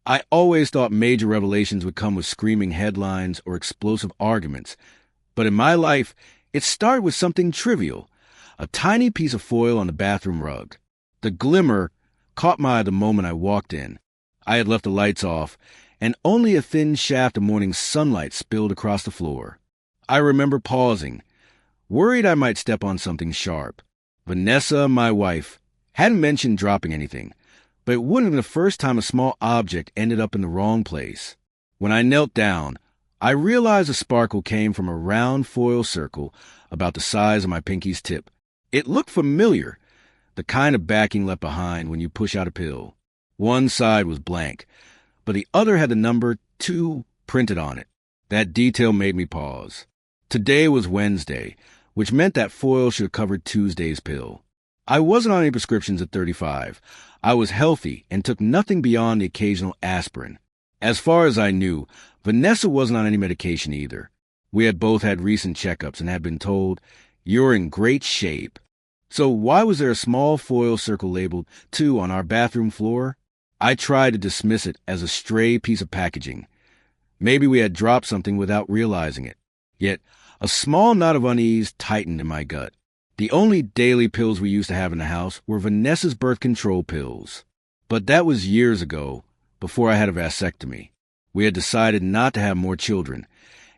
I always thought major revelations would come with screaming headlines or explosive arguments, but in my life, it started with something trivial, a tiny piece of foil on the bathroom rug. The glimmer caught my eye the moment I walked in. I had left the lights off, and only a thin shaft of morning sunlight spilled across the floor. I remember pausing, worried I might step on something sharp. Vanessa, my wife, hadn't mentioned dropping anything, but it wouldn't have been the first time a small object ended up in the wrong place. When I knelt down, I realized the sparkle came from a round foil circle about the size of my pinky's tip. It looked familiar, the kind of backing left behind when you push out a pill. One side was blank, but the other had the number 2 printed on it. That detail made me pause. Today was Wednesday, which meant that foil should have covered Tuesday's pill. I wasn't on any prescriptions at 35. I was healthy and took nothing beyond the occasional aspirin. As far as I knew, Vanessa wasn't on any medication either. We had both had recent checkups and had been told, "You're in great shape." So why was there a small foil circle labeled 2 on our bathroom floor? I tried to dismiss it as a stray piece of packaging. Maybe we had dropped something without realizing it. Yet, a small knot of unease tightened in my gut. The only daily pills we used to have in the house were Vanessa's birth control pills. But that was years ago, before I had a vasectomy. We had decided not to have more children,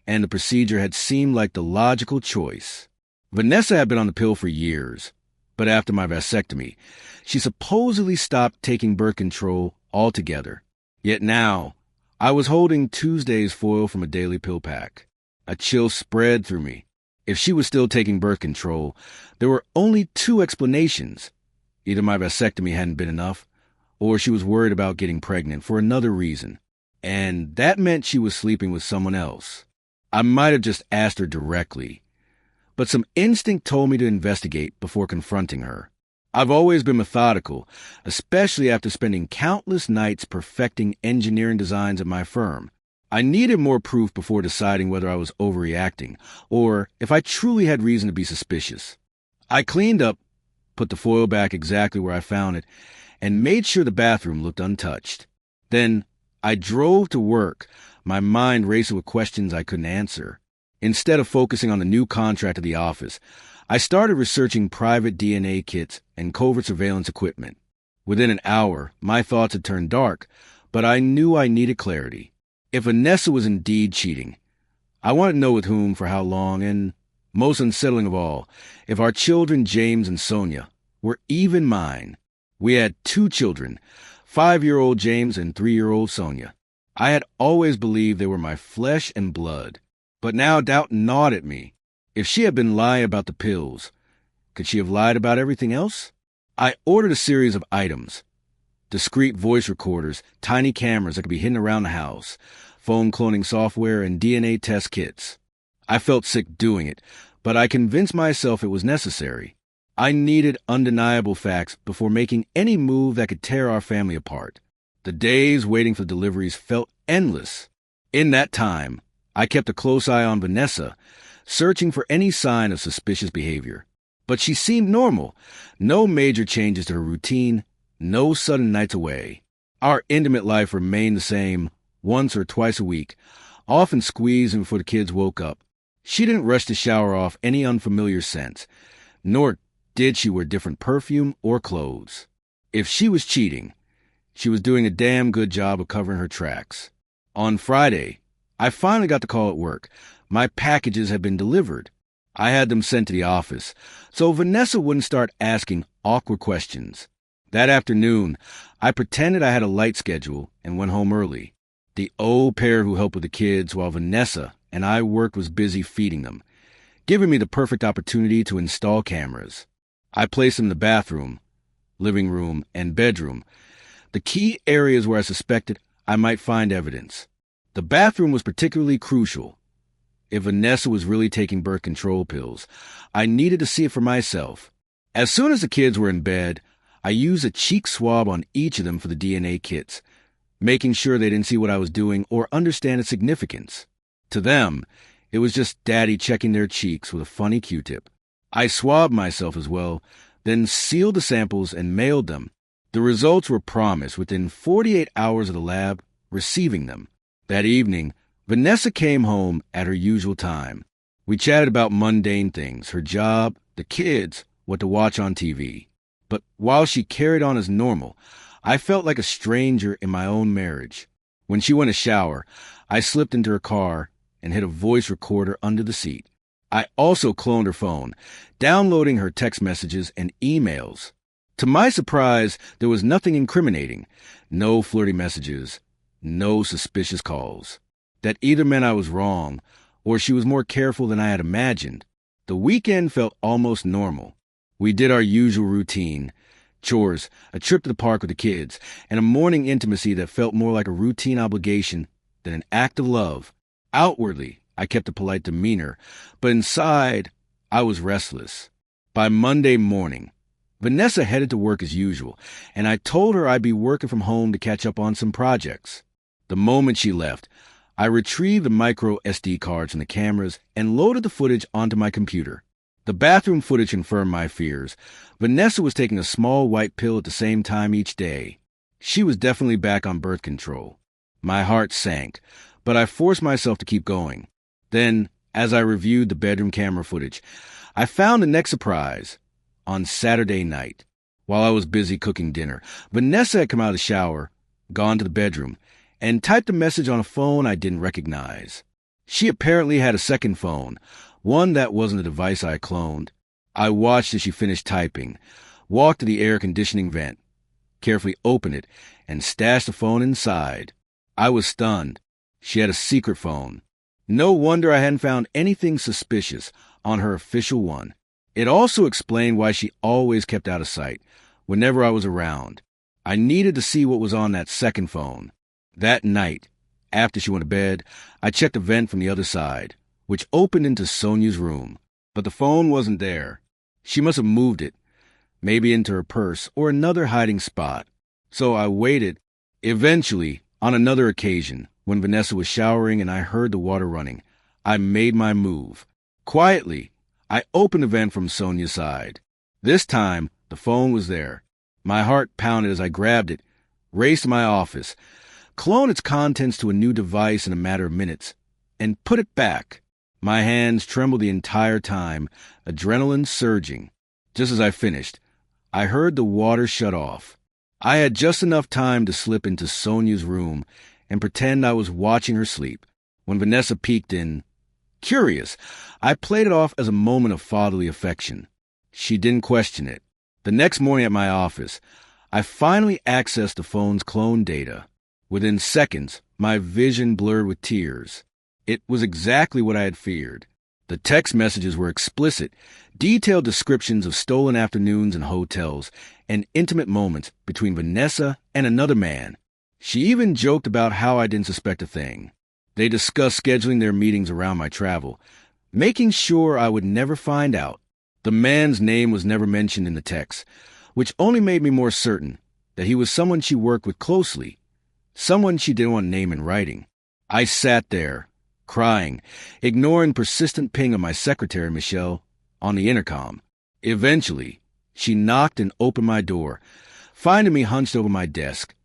and the procedure had seemed like the logical choice. Vanessa had been on the pill for years, but after my vasectomy, she supposedly stopped taking birth control altogether. Yet now, I was holding Tuesday's foil from a daily pill pack. A chill spread through me. If she was still taking birth control, there were only 2 explanations. Either my vasectomy hadn't been enough, or she was worried about getting pregnant for another reason. And that meant she was sleeping with someone else. I might have just asked her directly, but some instinct told me to investigate before confronting her. I've always been methodical, especially after spending countless nights perfecting engineering designs at my firm. I needed more proof before deciding whether I was overreacting, or if I truly had reason to be suspicious. I cleaned up, put the foil back exactly where I found it, and made sure the bathroom looked untouched. Then I drove to work, my mind racing with questions I couldn't answer. Instead of focusing on the new contract at the office, I started researching private DNA kits and covert surveillance equipment. Within an hour, my thoughts had turned dark, but I knew I needed clarity. If Vanessa was indeed cheating, I wanted to know with whom, for how long, and, most unsettling of all, if our children, James and Sonia, were even mine. We had 2 children, 5-year-old James and 3-year-old Sonia. I had always believed they were my flesh and blood, but now doubt gnawed at me. If she had been lying about the pills, could she have lied about everything else? I ordered a series of items. Discreet voice recorders, tiny cameras that could be hidden around the house, phone cloning software, and DNA test kits. I felt sick doing it, but I convinced myself it was necessary. I needed undeniable facts before making any move that could tear our family apart. The days waiting for deliveries felt endless. In that time, I kept a close eye on Vanessa, searching for any sign of suspicious behavior. But she seemed normal. No major changes to her routine, no sudden nights away. Our intimate life remained the same, once or twice a week, often squeezing before the kids woke up. She didn't rush to shower off any unfamiliar scents, nor did she wear different perfume or clothes. If she was cheating, she was doing a damn good job of covering her tracks. On Friday, I finally got the call at work. My packages had been delivered. I had them sent to the office, so Vanessa wouldn't start asking awkward questions. That afternoon, I pretended I had a light schedule and went home early. The old pair who helped with the kids while Vanessa and I worked was busy feeding them, giving me the perfect opportunity to install cameras. I placed them in the bathroom, living room, and bedroom, the key areas where I suspected I might find evidence. The bathroom was particularly crucial. If Vanessa was really taking birth control pills, I needed to see it for myself. As soon as the kids were in bed, I used a cheek swab on each of them for the DNA kits, making sure they didn't see what I was doing or understand its significance. To them, it was just Daddy checking their cheeks with a funny Q-tip. I swabbed myself as well, then sealed the samples and mailed them. The results were promised within 48 hours of the lab receiving them. That evening, Vanessa came home at her usual time. We chatted about mundane things, her job, the kids, what to watch on TV. But while she carried on as normal, I felt like a stranger in my own marriage. When she went to shower, I slipped into her car and hid a voice recorder under the seat. I also cloned her phone, downloading her text messages and emails. To my surprise, there was nothing incriminating. No flirty messages, no suspicious calls. That either meant I was wrong, or she was more careful than I had imagined. The weekend felt almost normal. We did our usual routine. Chores, a trip to the park with the kids, and a morning intimacy that felt more like a routine obligation than an act of love. Outwardly, I kept a polite demeanor, but inside, I was restless. By Monday morning, Vanessa headed to work as usual, and I told her I'd be working from home to catch up on some projects. The moment she left, I retrieved the micro SD cards from the cameras and loaded the footage onto my computer. The bathroom footage confirmed my fears. Vanessa was taking a small white pill at the same time each day. She was definitely back on birth control. My heart sank, but I forced myself to keep going. Then, as I reviewed the bedroom camera footage, I found the next surprise. On Saturday night, while I was busy cooking dinner, Vanessa had come out of the shower, gone to the bedroom, and typed a message on a phone I didn't recognize. She apparently had a second phone, one that wasn't the device I cloned. I watched as she finished typing, walked to the air conditioning vent, carefully opened it, and stashed the phone inside. I was stunned. She had a secret phone. No wonder I hadn't found anything suspicious on her official one. It also explained why she always kept out of sight whenever I was around. I needed to see what was on that second phone. That night, after she went to bed, I checked the vent from the other side, which opened into Sonia's room. But the phone wasn't there. She must have moved it, maybe into her purse or another hiding spot. So I waited. Eventually, on another occasion, when Vanessa was showering and I heard the water running, I made my move. Quietly, I opened the vent from Sonia's side. This time, the phone was there. My heart pounded as I grabbed it, raced to my office, cloned its contents to a new device in a matter of minutes, and put it back. My hands trembled the entire time, adrenaline surging. Just as I finished, I heard the water shut off. I had just enough time to slip into Sonia's room and pretend I was watching her sleep. When Vanessa peeked in, curious, I played it off as a moment of fatherly affection. She didn't question it. The next morning at my office, I finally accessed the phone's clone data. Within seconds, my vision blurred with tears. It was exactly what I had feared. The text messages were explicit, detailed descriptions of stolen afternoons in hotels and intimate moments between Vanessa and another man. She even joked about how I didn't suspect a thing. They discussed scheduling their meetings around my travel, making sure I would never find out. The man's name was never mentioned in the text, which only made me more certain that he was someone she worked with closely, someone she didn't want to name in writing. I sat there, crying, ignoring persistent ping of my secretary, Michelle, on the intercom. Eventually, she knocked and opened my door, finding me hunched over my desk,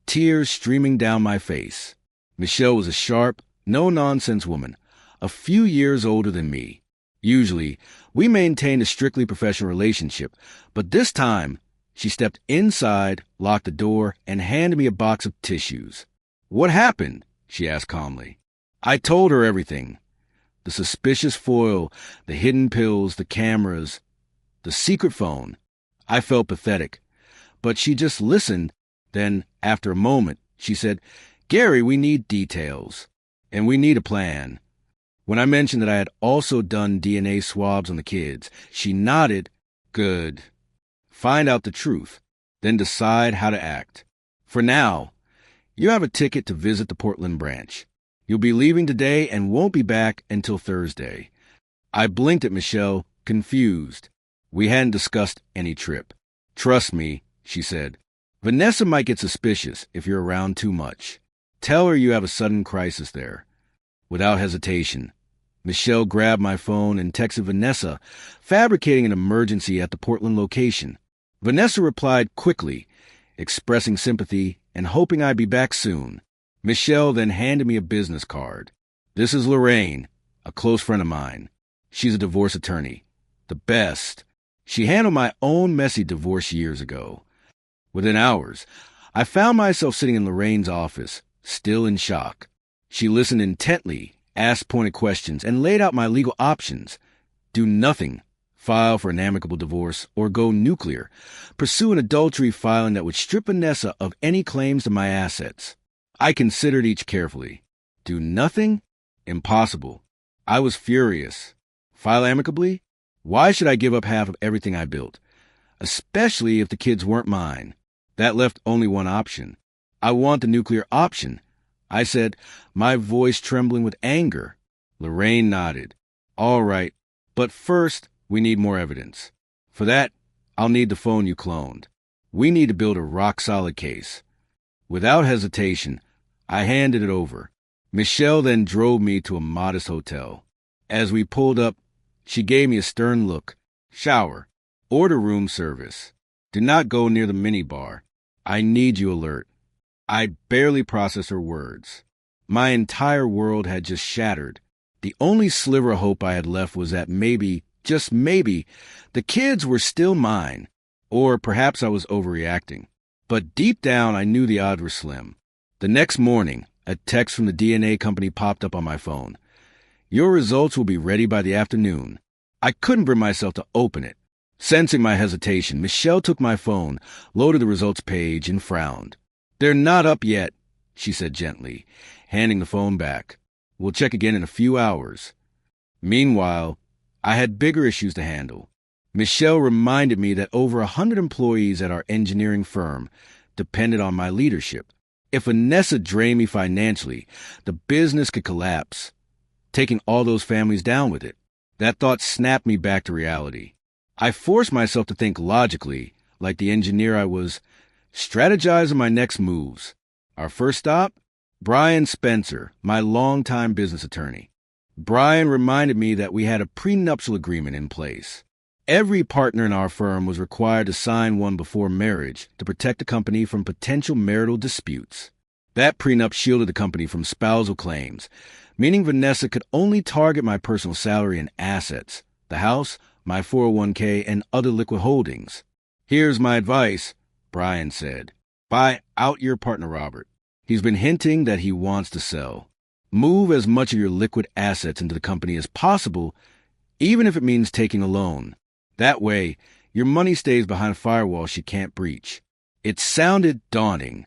tears streaming down my face. Michelle was a sharp, no-nonsense woman, a few years older than me. Usually, we maintained a strictly professional relationship, but this time, she stepped inside, locked the door, and handed me a box of tissues. "What happened?" she asked calmly. I told her everything. The suspicious foil, the hidden pills, the cameras, the secret phone. I felt pathetic, but she just listened. Then, after a moment, she said, "Gary, we need details, and we need a plan." When I mentioned that I had also done DNA swabs on the kids, she nodded. "Good. Find out the truth, then decide how to act. For now, you have a ticket to visit the Portland branch. You'll be leaving today and won't be back until Thursday." I blinked at Michelle, confused. We hadn't discussed any trip. "Trust me," she said. "Vanessa might get suspicious if you're around too much. Tell her you have a sudden crisis there." Without hesitation, Michelle grabbed my phone and texted Vanessa, fabricating an emergency at the Portland location. Vanessa replied quickly, expressing sympathy and hoping I'd be back soon. Michelle then handed me a business card. This is Lorraine, a close friend of mine. She's a divorce attorney. The best. She handled my own messy divorce years ago. Within hours, I found myself sitting in Lorraine's office, still in shock. She listened intently, asked pointed questions, and laid out my legal options. Do nothing. File for an amicable divorce, or go nuclear. Pursue an adultery filing that would strip Vanessa of any claims to my assets. I considered each carefully. Do nothing? Impossible. I was furious. File amicably? Why should I give up half of everything I built? Especially if the kids weren't mine. That left only one option. I want the nuclear option. I said, my voice trembling with anger. Lorraine nodded. All right, but first, we need more evidence. For that, I'll need the phone you cloned. We need to build a rock-solid case. Without hesitation, I handed it over. Michelle then drove me to a modest hotel. As we pulled up, she gave me a stern look. Shower. Order room service. Do not go near the minibar. I need you alert. I barely processed her words. My entire world had just shattered. The only sliver of hope I had left was that maybe, just maybe, the kids were still mine. Or perhaps I was overreacting. But deep down, I knew the odds were slim. The next morning, a text from the DNA company popped up on my phone. Your results will be ready by the afternoon. I couldn't bring myself to open it. Sensing my hesitation, Michelle took my phone, loaded the results page, and frowned. They're not up yet, she said gently, handing the phone back. We'll check again in a few hours. Meanwhile, I had bigger issues to handle. Michelle reminded me that over 100 employees at our engineering firm depended on my leadership. If Vanessa drained me financially, the business could collapse, taking all those families down with it. That thought snapped me back to reality. I forced myself to think logically, like the engineer I was, strategizing my next moves. Our first stop? Brian Spencer, my longtime business attorney. Brian reminded me that we had a prenuptial agreement in place. Every partner in our firm was required to sign one before marriage to protect the company from potential marital disputes. That prenup shielded the company from spousal claims, meaning Vanessa could only target my personal salary and assets, the house, my 401k, and other liquid holdings. Here's my advice, Brian said. Buy out your partner, Robert. He's been hinting that he wants to sell. Move as much of your liquid assets into the company as possible, even if it means taking a loan. That way, your money stays behind a firewall she can't breach. It sounded daunting,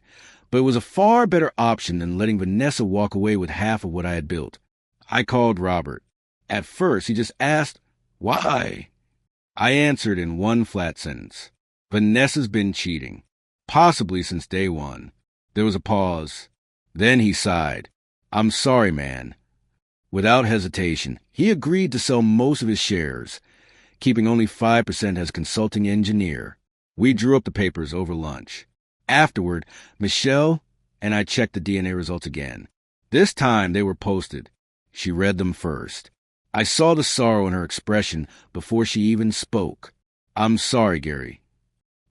but it was a far better option than letting Vanessa walk away with half of what I had built. I called Robert. At first, he just asked, why? I answered in one flat sentence. Vanessa's been cheating, possibly since day one. There was a pause. Then he sighed. I'm sorry, man. Without hesitation, he agreed to sell most of his shares, keeping only 5% as consulting engineer. We drew up the papers over lunch. Afterward, Michelle and I checked the DNA results again. This time they were posted. She read them first. I saw the sorrow in her expression before she even spoke. I'm sorry, Gary.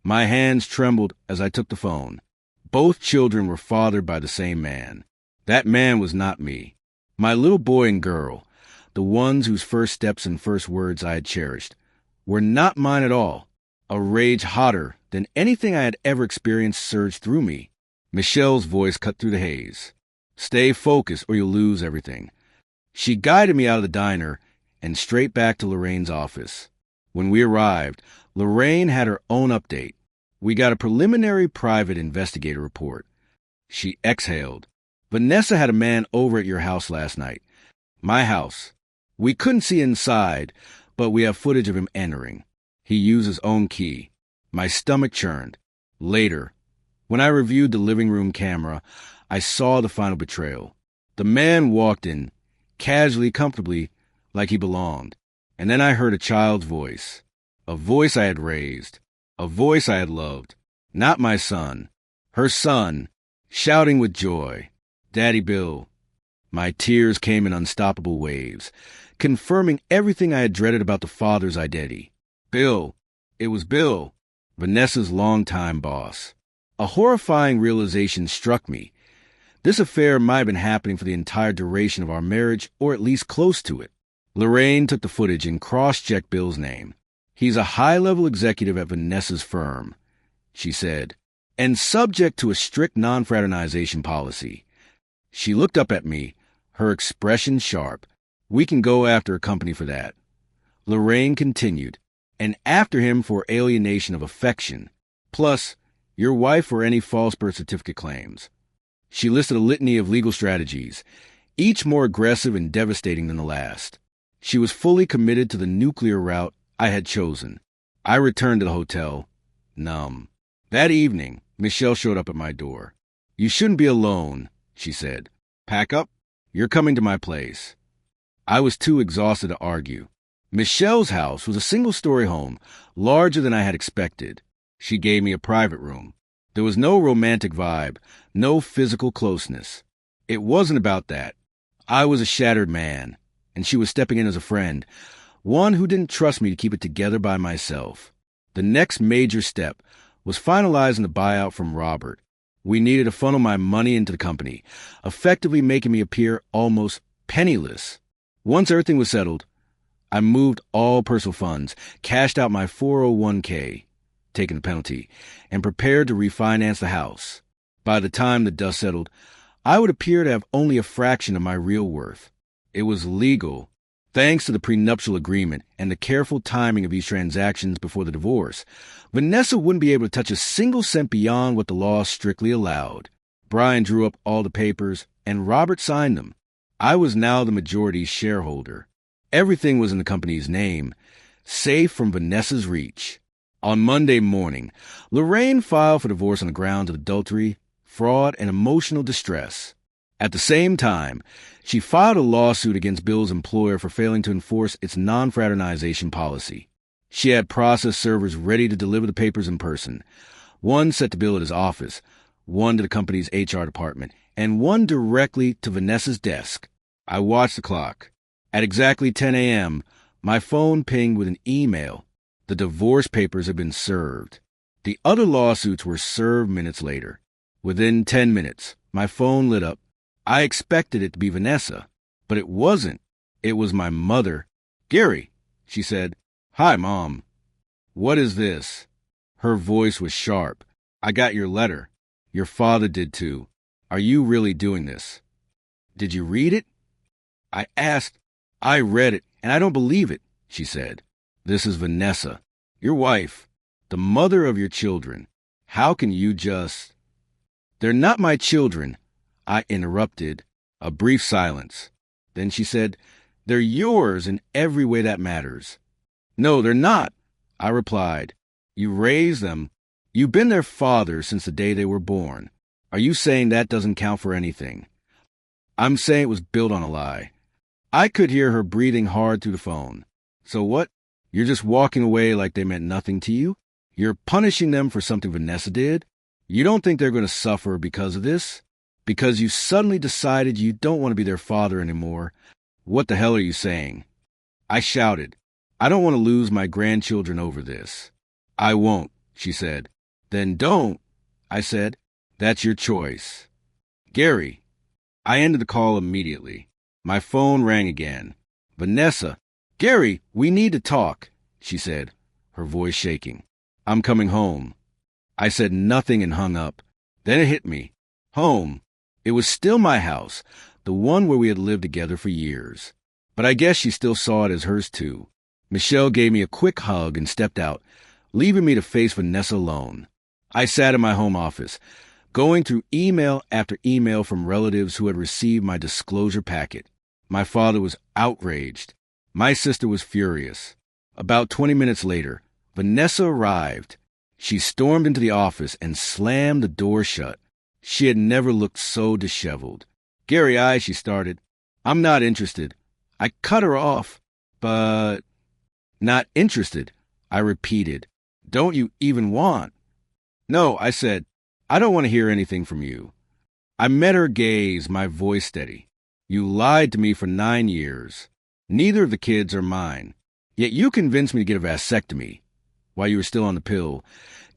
My hands trembled as I took the phone. Both children were fathered by the same man. That man was not me. My little boy and girl, the ones whose first steps and first words I had cherished, were not mine at all. A rage hotter than anything I had ever experienced surged through me. Michelle's voice cut through the haze. Stay focused or you'll lose everything. She guided me out of the diner and straight back to Lorraine's office. When we arrived, Lorraine had her own update. We got a preliminary private investigator report. She exhaled. Vanessa had a man over at your house last night. My house. We couldn't see inside, but we have footage of him entering. He used his own key. My stomach churned. Later, when I reviewed the living room camera, I saw the final betrayal. The man walked in, casually, comfortably, like he belonged. And then I heard a child's voice. A voice I had raised. A voice I had loved. Not my son. Her son, shouting with joy. Daddy Bill. My tears came in unstoppable waves, confirming everything I had dreaded about the father's identity. Bill. It was Bill, Vanessa's longtime boss. A horrifying realization struck me. This affair might have been happening for the entire duration of our marriage, or at least close to it. Lorraine took the footage and cross-checked Bill's name. He's a high-level executive at Vanessa's firm, she said, and subject to a strict non-fraternization policy. She looked up at me, her expression sharp. We can go after a company for that. Lorraine continued, and after him for alienation of affection, plus your wife for any false birth certificate claims. She listed a litany of legal strategies, each more aggressive and devastating than the last. She was fully committed to the nuclear route I had chosen. I returned to the hotel, numb. That evening, Michelle showed up at my door. You shouldn't be alone, she said. Pack up. You're coming to my place. I was too exhausted to argue. Michelle's house was a single-story home, larger than I had expected. She gave me a private room. There was no romantic vibe, no physical closeness. It wasn't about that. I was a shattered man, and she was stepping in as a friend, one who didn't trust me to keep it together by myself. The next major step was finalizing the buyout from Robert. We needed to funnel my money into the company, effectively making me appear almost penniless. Once everything was settled, I moved all personal funds, cashed out my 401k, taking the penalty, and prepared to refinance the house. By the time the dust settled, I would appear to have only a fraction of my real worth. It was legal, thanks to the prenuptial agreement and the careful timing of these transactions before the divorce. Vanessa wouldn't be able to touch a single cent beyond what the law strictly allowed. Brian drew up all the papers, and Robert signed them. I was now the majority shareholder. Everything was in the company's name, safe from Vanessa's reach. On Monday morning, Lorraine filed for divorce on the grounds of adultery, fraud, and emotional distress. At the same time, she filed a lawsuit against Bill's employer for failing to enforce its non-fraternization policy. She had process servers ready to deliver the papers in person, one set to Bill at his office, one to the company's HR department, and one directly to Vanessa's desk. I watched the clock. At exactly 10 a.m., my phone pinged with an email. The divorce papers had been served. The other lawsuits were served minutes later. Within 10 minutes, my phone lit up. I expected it to be Vanessa, but it wasn't. It was my mother. Gary, she said. Hi, Mom. What is this? Her voice was sharp. I got your letter. Your father did too. Are you really doing this? Did you read it? I asked. I read it, and I don't believe it, she said. This is Vanessa, your wife, the mother of your children. How can you just... They're not my children, I interrupted. A brief silence. Then she said, they're yours in every way that matters. No, they're not, I replied. You raised them. You've been their father since the day they were born. Are you saying that doesn't count for anything? I'm saying it was built on a lie. I could hear her breathing hard through the phone. So what? You're just walking away like they meant nothing to you? You're punishing them for something Vanessa did? You don't think they're going to suffer because of this? Because you suddenly decided you don't want to be their father anymore? What the hell are you saying? I shouted. I don't want to lose my grandchildren over this. I won't, she said. Then don't, I said. That's your choice. Gary. I ended the call immediately. My phone rang again. Vanessa. Gary, we need to talk, she said, her voice shaking. I'm coming home. I said nothing and hung up. Then it hit me. Home. It was still my house, the one where we had lived together for years. But I guess she still saw it as hers too. Michelle gave me a quick hug and stepped out, leaving me to face Vanessa alone. I sat in my home office, going through email after email from relatives who had received my disclosure packet. My father was outraged. My sister was furious. About 20 minutes later, Vanessa arrived. She stormed into the office and slammed the door shut. She had never looked so disheveled. Gary, she started. I'm not interested. I cut her off, but... Not interested, I repeated. Don't you even want? No, I said. I don't want to hear anything from you. I met her gaze, my voice steady. You lied to me for 9 years. Neither of the kids are mine. Yet you convinced me to get a vasectomy while you were still on the pill,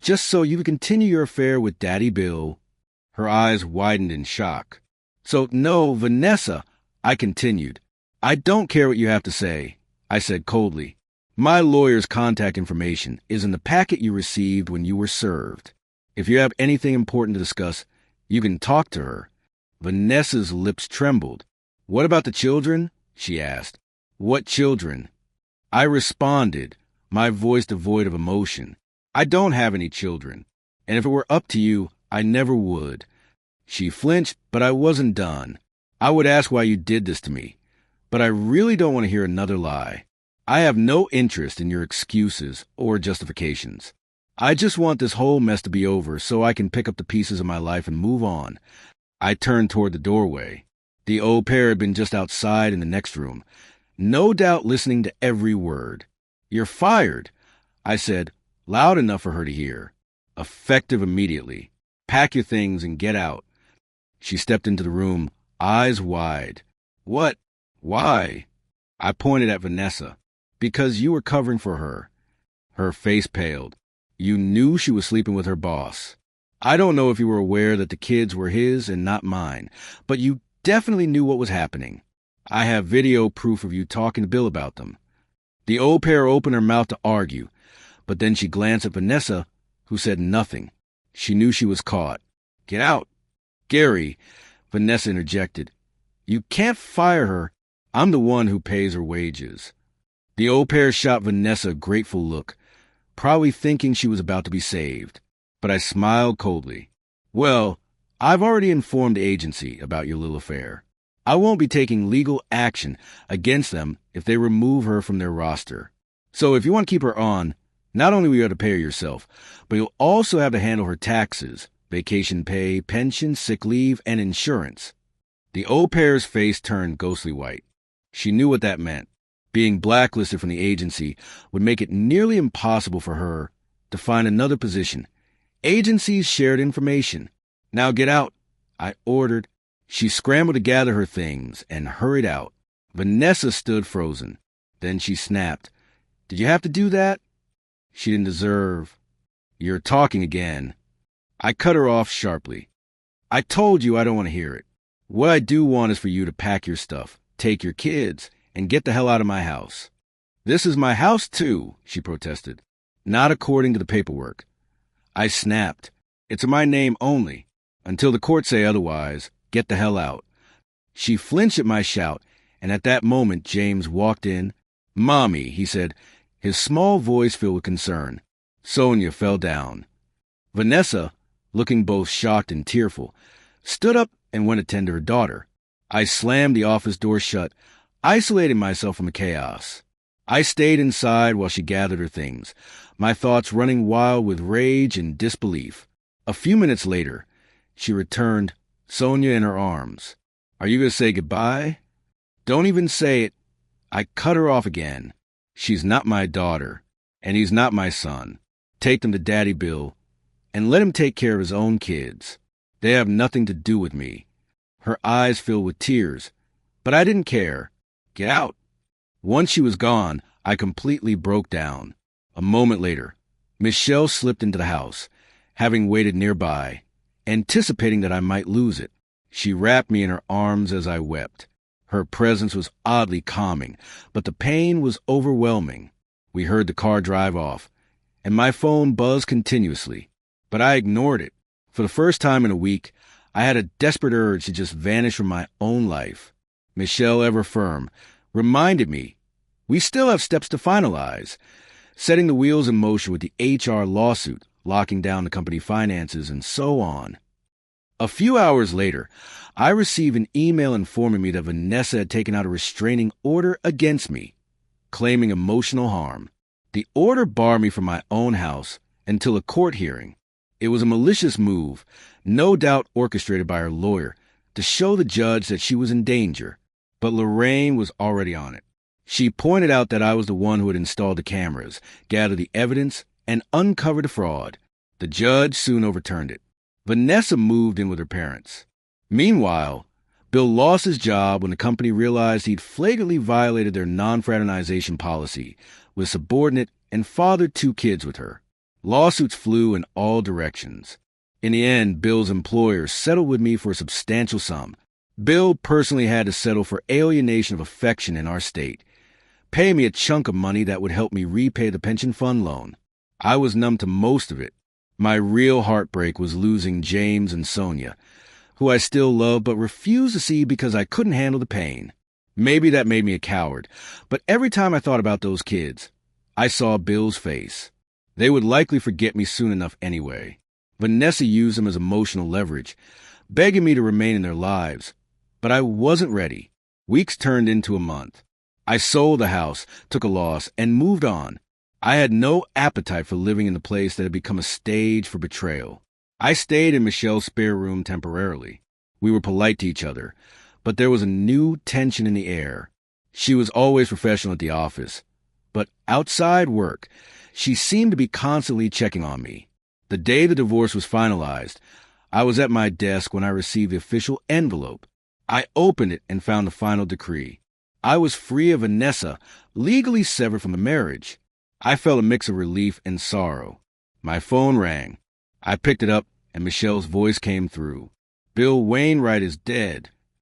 just so you could continue your affair with Daddy Bill. Her eyes widened in shock. So, no, Vanessa, I continued. I don't care what you have to say, I said coldly. My lawyer's contact information is in the packet you received when you were served. If you have anything important to discuss, you can talk to her. Vanessa's lips trembled. What about the children? She asked. What children? I responded, my voice devoid of emotion. I don't have any children, and if it were up to you, I never would. She flinched, but I wasn't done. I would ask why you did this to me, but I really don't want to hear another lie. I have no interest in your excuses or justifications. I just want this whole mess to be over so I can pick up the pieces of my life and move on. I turned toward the doorway. The au pair had been just outside in the next room, no doubt listening to every word. You're fired, I said, loud enough for her to hear. Effective immediately. Pack your things and get out. She stepped into the room, eyes wide. What? Why? I pointed at Vanessa. Because you were covering for her. Her face paled. You knew she was sleeping with her boss. I don't know if you were aware that the kids were his and not mine, but you definitely knew what was happening. I have video proof of you talking to Bill about them. The au pair opened her mouth to argue, but then she glanced at Vanessa, who said nothing. She knew she was caught. Get out. Gary, Vanessa interjected. You can't fire her. I'm the one who pays her wages. The au pair shot Vanessa a grateful look, probably thinking she was about to be saved. But I smiled coldly. Well, I've already informed the agency about your little affair. I won't be taking legal action against them if they remove her from their roster. So if you want to keep her on, not only will you have to pay her yourself, but you'll also have to handle her taxes, vacation pay, pension, sick leave, and insurance. The au pair's face turned ghostly white. She knew what that meant. Being blacklisted from the agency would make it nearly impossible for her to find another position. Agencies shared information. Now get out, I ordered. She scrambled to gather her things and hurried out. Vanessa stood frozen. Then she snapped. Did you have to do that? She didn't deserve. You're talking again. I cut her off sharply. I told you I don't want to hear it. What I do want is for you to pack your stuff, take your kids, and get the hell out of my house. This is my house, too, she protested. Not according to the paperwork. I snapped. It's in my name only. Until the court say otherwise, get the hell out. She flinched at my shout, and at that moment James walked in. Mommy, he said, his small voice filled with concern. Sonia fell down. Vanessa, looking both shocked and tearful, stood up and went to tend to her daughter. I slammed the office door shut, isolating myself from the chaos. I stayed inside while she gathered her things, my thoughts running wild with rage and disbelief. A few minutes later, she returned, Sonia in her arms. Are you going to say goodbye? Don't even say it. I cut her off again. She's not my daughter, and he's not my son. Take them to Daddy Bill, and let him take care of his own kids. They have nothing to do with me. Her eyes filled with tears, but I didn't care. Get out. Once she was gone, I completely broke down. A moment later, Michelle slipped into the house, having waited nearby, anticipating that I might lose it. She wrapped me in her arms as I wept. Her presence was oddly calming, but the pain was overwhelming. We heard the car drive off, and my phone buzzed continuously, but I ignored it. For the first time in a week, I had a desperate urge to just vanish from my own life. Michelle, ever firm, reminded me, we still have steps to finalize, setting the wheels in motion with the HR lawsuit, locking down the company finances, and so on. A few hours later, I received an email informing me that Vanessa had taken out a restraining order against me, claiming emotional harm. The order barred me from my own house until a court hearing. It was a malicious move, no doubt orchestrated by her lawyer, to show the judge that she was in danger. But Lorraine was already on it. She pointed out that I was the one who had installed the cameras, gathered the evidence, and uncovered the fraud. The judge soon overturned it. Vanessa moved in with her parents. Meanwhile, Bill lost his job when the company realized he'd flagrantly violated their non-fraternization policy, was subordinate, and fathered 2 kids with her. Lawsuits flew in all directions. In the end, Bill's employer settled with me for a substantial sum, Bill personally had to settle for alienation of affection in our state, pay me a chunk of money that would help me repay the pension fund loan. I was numb to most of it. My real heartbreak was losing James and Sonia, who I still love but refused to see because I couldn't handle the pain. Maybe that made me a coward, but every time I thought about those kids, I saw Bill's face. They would likely forget me soon enough anyway. Vanessa used them as emotional leverage, begging me to remain in their lives. But I wasn't ready. Weeks turned into a month. I sold the house, took a loss, and moved on. I had no appetite for living in the place that had become a stage for betrayal. I stayed in Michelle's spare room temporarily. We were polite to each other, but there was a new tension in the air. She was always professional at the office, but outside work, she seemed to be constantly checking on me. The day the divorce was finalized, I was at my desk when I received the official envelope. I opened it and found the final decree. I was free of Vanessa, legally severed from the marriage. I felt a mix of relief and sorrow. My phone rang. I picked it up, and Michelle's voice came through. "Bill Wainwright is dead."